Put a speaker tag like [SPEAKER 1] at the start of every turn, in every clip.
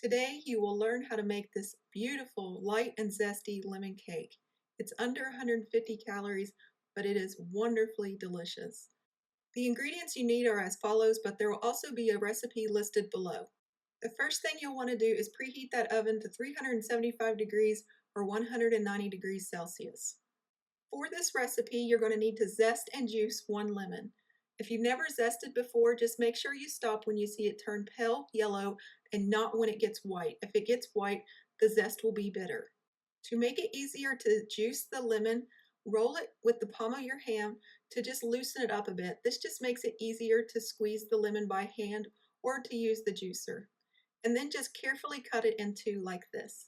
[SPEAKER 1] Today you will learn how to make this beautiful, light and zesty lemon cake. It's under 150 calories, but it is wonderfully delicious. The ingredients you need are as follows, but there will also be a recipe listed below. The first thing you'll want to do is preheat that oven to 375 degrees or 190 degrees Celsius. For this recipe, you're going to need to zest and juice one lemon. If you've never zested before, just make sure you stop when you see it turn pale yellow and not when it gets white. If it gets white, the zest will be bitter. To make it easier to juice the lemon, roll it with the palm of your hand to just loosen it up a bit. This just makes it easier to squeeze the lemon by hand or to use the juicer. And then just carefully cut it into like this.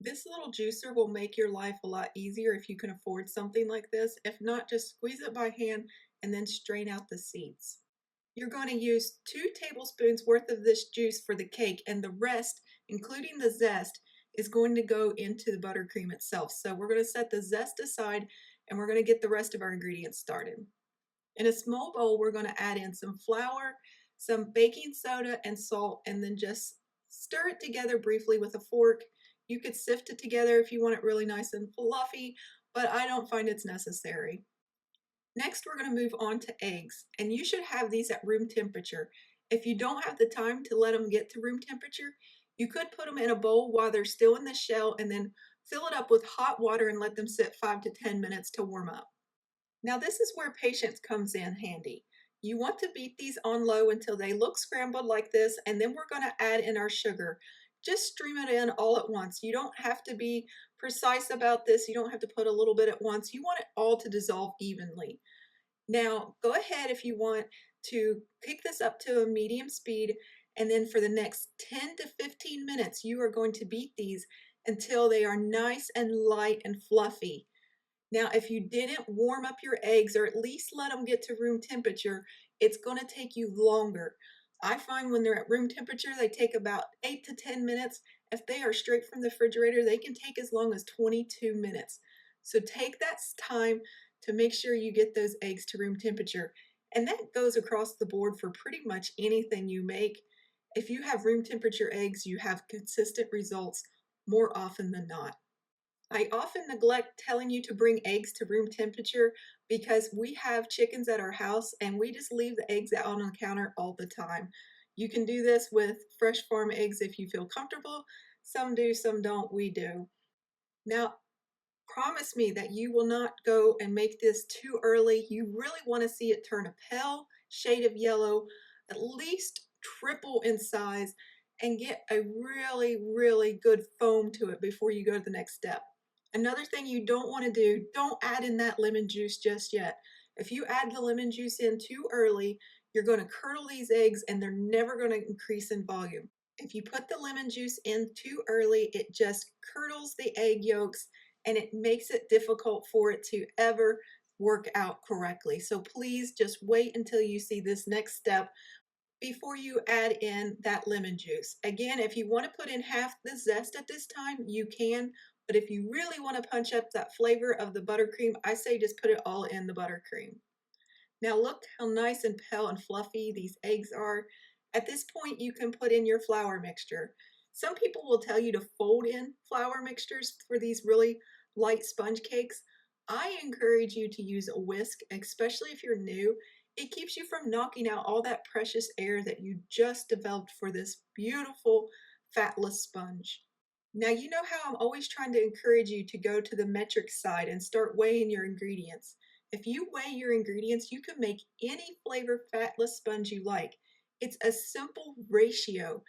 [SPEAKER 1] This little juicer will make your life a lot easier if you can afford something like this. If not, just squeeze it by hand and then strain out the seeds. You're going to use 2 tablespoons worth of this juice for the cake, and the rest, including the zest, is going to go into the buttercream itself. So we're going to set the zest aside and we're going to get the rest of our ingredients started. In a small bowl, we're going to add in some flour, some baking soda and salt, and then just stir it together briefly with a fork. You could sift it together if you want it really nice and fluffy, but I don't find it's necessary. Next, we're going to move on to eggs, and you should have these at room temperature. If you don't have the time to let them get to room temperature, you could put them in a bowl while they're still in the shell and then fill it up with hot water and let them sit 5 to 10 minutes to warm up. Now this is where patience comes in handy. You want to beat these on low until they look scrambled like this, and then we're going to add in our sugar. Just stream it in all at once. You don't have to be precise about this. You don't have to put a little bit at once. You want it all to dissolve evenly. Now go ahead if you want to pick this up to a medium speed, and then for the next 10 to 15 minutes you are going to beat these until they are nice and light and fluffy. Now, if you didn't warm up your eggs or at least let them get to room temperature, it's going to take you longer. I find when they're at room temperature, they take about 8 to 10 minutes. If they are straight from the refrigerator, they can take as long as 22 minutes. So take that time to make sure you get those eggs to room temperature. And that goes across the board for pretty much anything you make. If you have room temperature eggs, you have consistent results more often than not. I often neglect telling you to bring eggs to room temperature because we have chickens at our house and we just leave the eggs out on the counter all the time. You can do this with fresh farm eggs if you feel comfortable. Some do, some don't, we do. Now, promise me that you will not go and make this too early. You really want to see it turn a pale shade of yellow, at least triple in size, and get a really, really good foam to it before you go to the next step. Another thing you don't want to do, don't add in that lemon juice just yet. If you add the lemon juice in too early, you're going to curdle these eggs and they're never going to increase in volume. If you put the lemon juice in too early, it just curdles the egg yolks and it makes it difficult for it to ever work out correctly. So please just wait until you see this next step before you add in that lemon juice. Again, if you want to put in half the zest at this time, you can, but if you really want to punch up that flavor of the buttercream, I say just put it all in the buttercream. Now look how nice and pale and fluffy these eggs are. At this point, you can put in your flour mixture. Some people will tell you to fold in flour mixtures for these really light sponge cakes. I encourage you to use a whisk, especially if you're new. It keeps you from knocking out all that precious air that you just developed for this beautiful fatless sponge. Now you know how I'm always trying to encourage you to go to the metric side and start weighing your ingredients. If you weigh your ingredients, you can make any flavor fatless sponge you like. It's a simple ratio.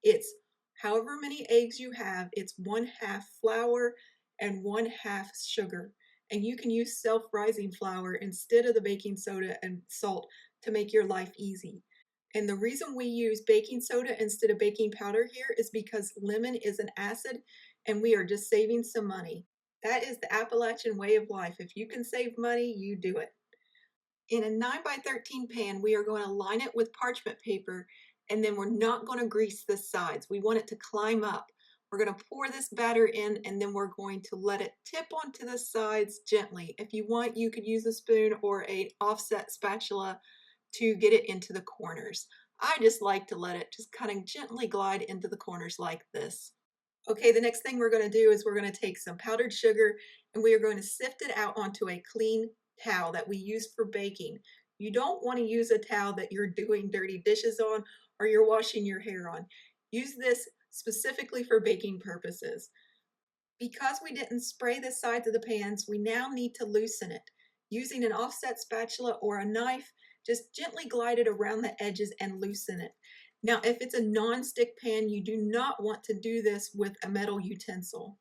[SPEAKER 1] It's however many eggs you have, it's 1/2 flour and 1/2 sugar. And you can use self-rising flour instead of the baking soda and salt to make your life easy. And the reason we use baking soda instead of baking powder here is because lemon is an acid and we are just saving some money. That is the Appalachian way of life. If you can save money, you do it. In a 9 by 13 pan, we are going to line it with parchment paper, and then we're not going to grease the sides. We want it to climb up. We're going to pour this batter in, and then we're going to let it tip onto the sides gently. If you want, you could use a spoon or an offset spatula to get it into the corners. I just like to let it just kind of gently glide into the corners like this. Okay, the next thing we're going to do is we're going to take some powdered sugar and we are going to sift it out onto a clean towel that we use for baking. You don't want to use a towel that you're doing dirty dishes on or you're washing your hair on. Use this specifically for baking purposes. Because we didn't spray the sides of the pans, we now need to loosen it. Using an offset spatula or a knife, just gently glide it around the edges and loosen it. Now, if it's a non-stick pan, you do not want to do this with a metal utensil.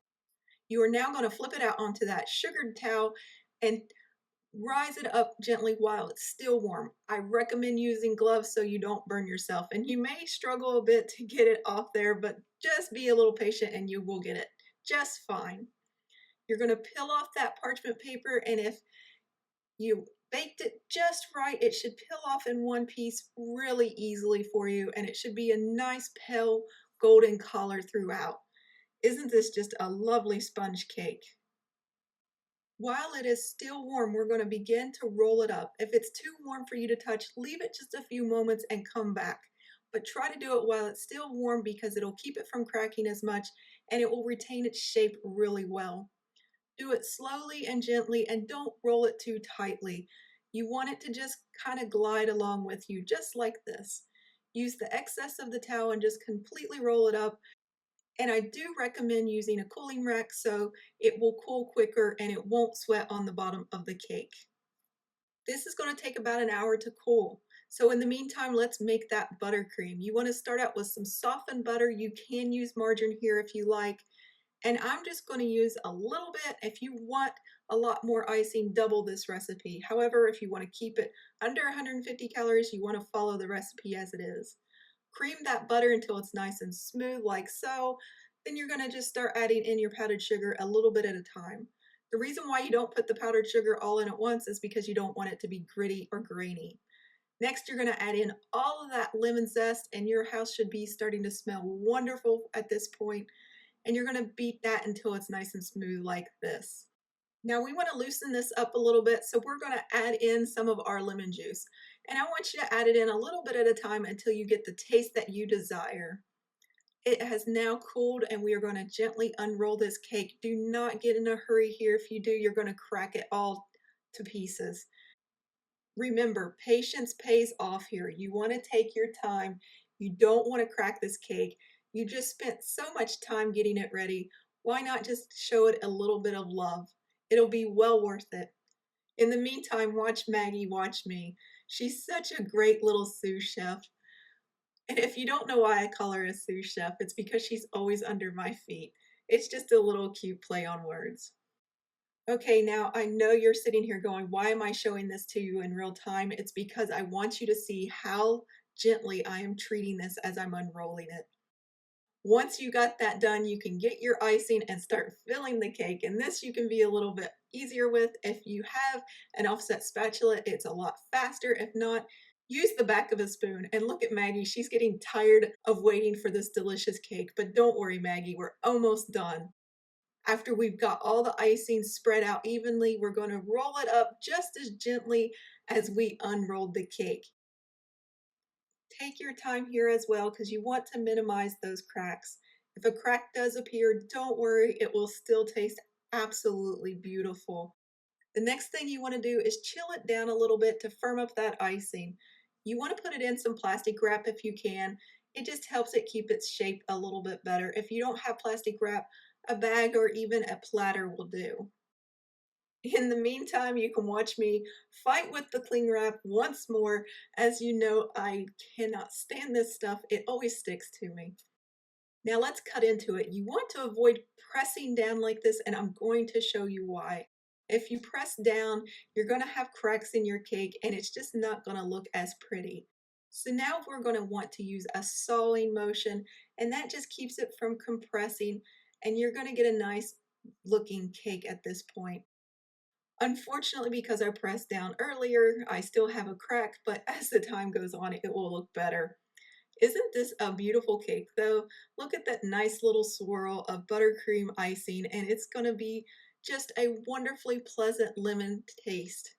[SPEAKER 1] You are now going to flip it out onto that sugared towel and rise it up gently while it's still warm. I recommend using gloves so you don't burn yourself, and you may struggle a bit to get it off there, but just be a little patient and you will get it just fine. You're going to peel off that parchment paper, and if you baked it just right, it should peel off in one piece really easily for you, and it should be a nice pale golden color throughout. Isn't this just a lovely sponge cake? While it is still warm, we're going to begin to roll it up. If it's too warm for you to touch, leave it just a few moments and come back. But try to do it while it's still warm because it'll keep it from cracking as much and it will retain its shape really well. Do it slowly and gently and don't roll it too tightly. You want it to just kind of glide along with you, just like this. Use the excess of the towel and just completely roll it up. And I do recommend using a cooling rack so it will cool quicker and it won't sweat on the bottom of the cake. This is going to take about an hour to cool. So in the meantime, let's make that buttercream. You want to start out with some softened butter. You can use margarine here if you like. And I'm just going to use a little bit. If you want a lot more icing, double this recipe. However, if you want to keep it under 150 calories, you want to follow the recipe as it is. Cream that butter until it's nice and smooth like so. Then you're going to just start adding in your powdered sugar a little bit at a time. The reason why you don't put the powdered sugar all in at once is because you don't want it to be gritty or grainy. Next, you're going to add in all of that lemon zest, and your house should be starting to smell wonderful at this point. And you're going to beat that until it's nice and smooth like this. Now we want to loosen this up a little bit, so we're going to add in some of our lemon juice. And I want you to add it in a little bit at a time until you get the taste that you desire. It has now cooled and we are going to gently unroll this cake. Do not get in a hurry here. If you do, you're going to crack it all to pieces. Remember, patience pays off here. You want to take your time. You don't want to crack this cake. You just spent so much time getting it ready. Why not just show it a little bit of love? It'll be well worth it. In the meantime, watch Maggie watch me. She's such a great little sous chef. And if you don't know why I call her a sous chef, it's because she's always under my feet. It's just a little cute play on words. Okay, now I know you're sitting here going, why am I showing this to you in real time? It's because I want you to see how gently I am treating this as I'm unrolling it. Once you got that done, you can get your icing and start filling the cake. And this you can be a little bit easier with. If you have an offset spatula, it's a lot faster. If not, use the back of a spoon. And look at Maggie, she's getting tired of waiting for this delicious cake. But don't worry, Maggie, we're almost done. After we've got all the icing spread out evenly, we're going to roll it up just as gently as we unrolled the cake. Take your time here as well because you want to minimize those cracks. If a crack does appear, don't worry, it will still taste absolutely beautiful. The next thing you want to do is chill it down a little bit to firm up that icing. You want to put it in some plastic wrap if you can. It just helps it keep its shape a little bit better. If you don't have plastic wrap, a bag or even a platter will do. In the meantime, you can watch me fight with the cling wrap once more. As you know, I cannot stand this stuff. It always sticks to me. Now let's cut into it. You want to avoid pressing down like this, and I'm going to show you why. If you press down, you're going to have cracks in your cake, and it's just not going to look as pretty. So now we're going to want to use a sawing motion, and that just keeps it from compressing, and you're going to get a nice looking cake at this point. Unfortunately, because I pressed down earlier, I still have a crack, but as the time goes on, it will look better. Isn't this a beautiful cake though? Look at that nice little swirl of buttercream icing, and it's going to be just a wonderfully pleasant lemon taste.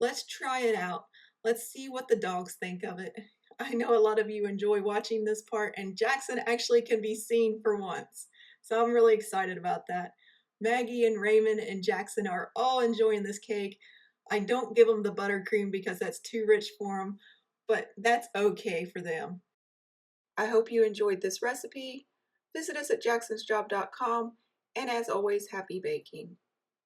[SPEAKER 1] Let's try it out. Let's see what the dogs think of it. I know a lot of you enjoy watching this part, and Jackson actually can be seen for once. So I'm really excited about that. Maggie and Raymond and Jackson are all enjoying this cake. I don't give them the buttercream because that's too rich for them, but that's okay for them. I hope you enjoyed this recipe. Visit us at jacksonsjob.com, and as always, happy baking.